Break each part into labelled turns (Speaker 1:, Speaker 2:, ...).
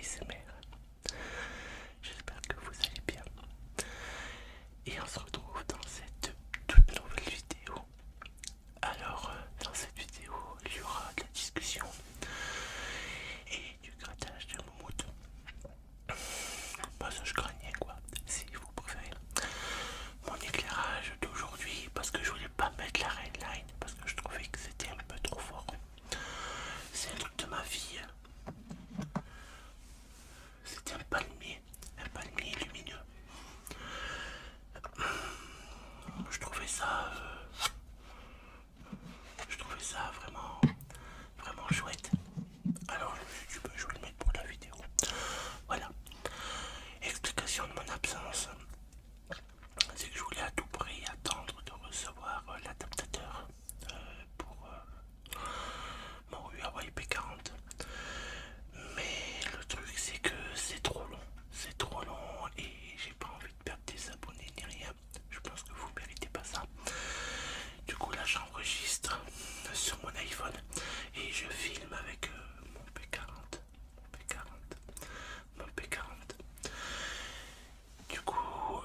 Speaker 1: ASMR. J'espère que vous allez bien. Et on se retrouve dans cette toute nouvelle vidéo. Alors, dans cette vidéo, il y aura de la discussion et du grattage de moumoute. Massage crânien quoi, si vous préférez. Mon éclairage d'aujourd'hui, parce que je voulais pas mettre la Redline, parce que je trouvais que c'était un peu trop fort. C'est un truc de ma vie. C'était un palmier lumineux. Je trouvais ça, vraiment, vraiment chouette. Alors je me suis dit, bah, je vais le mettre pour la vidéo. Voilà. Explication de mon absence. C'est que je voulais à tout prix attendre de recevoir l'adaptateur pour mon Huawei P40. Mais le truc c'est que c'est trop long. C'est trop long et j'ai pas envie de perdre des abonnés ni rien. Je pense que vous méritez pas ça. Du coup là j'enregistre sur mon iPhone et je filme avec mon P40. Mon P40. Du coup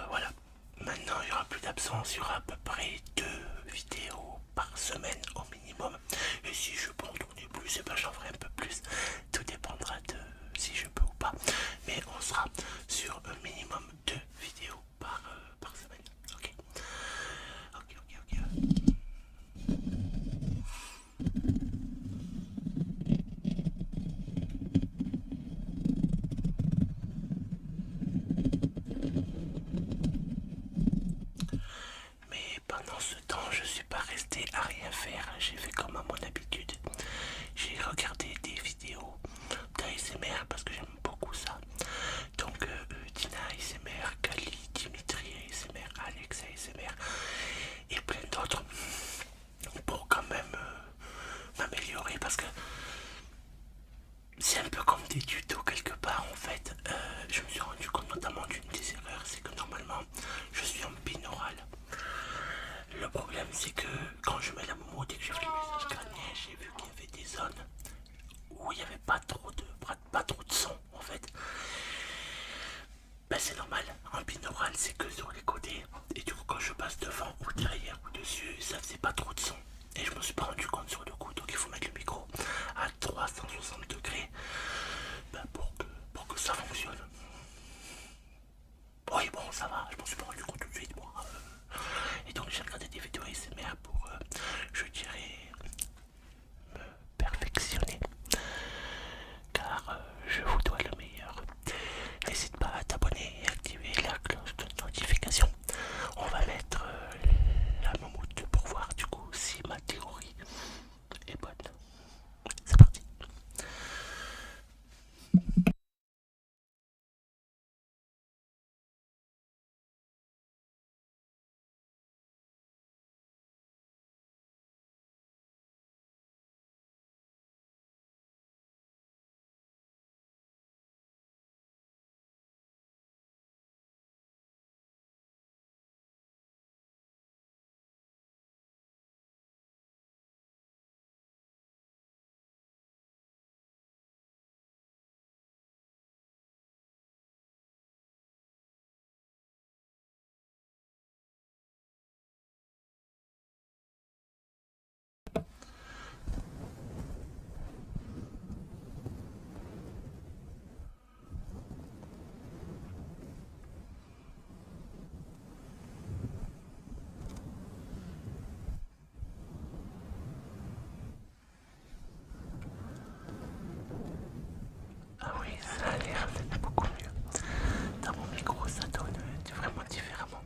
Speaker 1: voilà. Maintenant il n'y aura plus d'absence, il y aura à peu près 2 vidéos par semaine au minimum. Et si je peux en tourner plus, et ben j'en ferai un peu plus. Tout dépendra de si je peux ou pas. Mais on sera sur un minimum 2 vidéos par semaine. Ok. Ok. Mais pendant ce temps, je suis pas resté à rien faire. J'ai fait comme à mon habitude. J'ai regardé des vidéos d'ASMR parce que j'aime beaucoup ça. Donc Tina ASMR, Kali, Dimitri ASMR, Alex ASMR et plein d'autres pour quand même m'améliorer parce que c'est un peu comme des tutos quelque part en fait. Je me suis rendu compte notamment d'une des erreurs, c'est que normalement je suis en binaural. Le problème c'est que quand je mets la momo, dès que je fais le message crânien, j'ai vu qu'il y avait des zones où il n'y avait pas trop de son en fait. Ben c'est normal, en binaural c'est que sur les côtés. Et du coup quand je passe devant ou derrière ou dessus, ça faisait pas trop de son. Et je me suis pas rendu compte sur le coup, donc il faut mettre le micro à 360 degrés ben pour que ça fonctionne. Oui bon ça va, je m'en suis pas rendu compte tout de suite moi. Et donc j'ai regardé des vidéos ASMR pour, je dirais, me perfectionner. Car je vous dois le meilleur. N'hésite pas à t'abonner et activer la cloche de notification. On va mettre la mammouth pour voir du coup si ma théorie est bonne. C'est parti. Ah oui, ça a l'air d'être beaucoup mieux. Dans mon micro, ça donne vraiment différemment.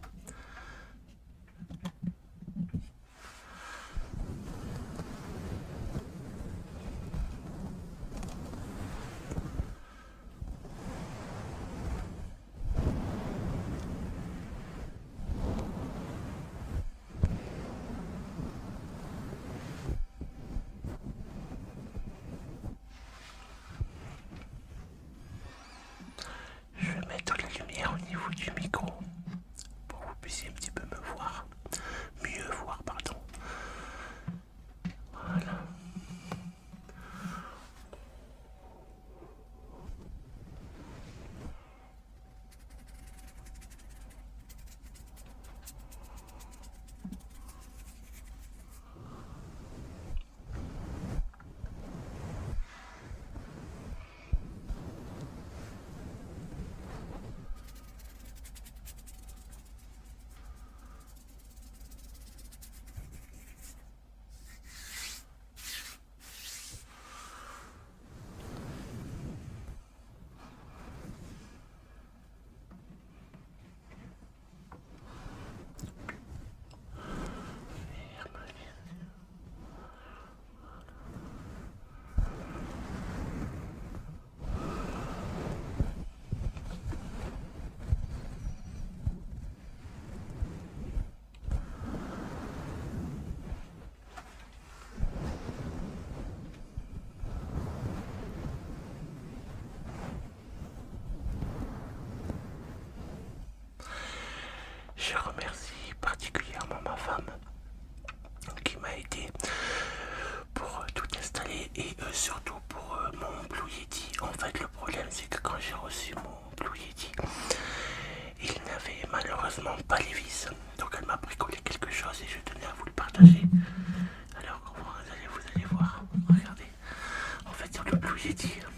Speaker 1: Blue Yeti.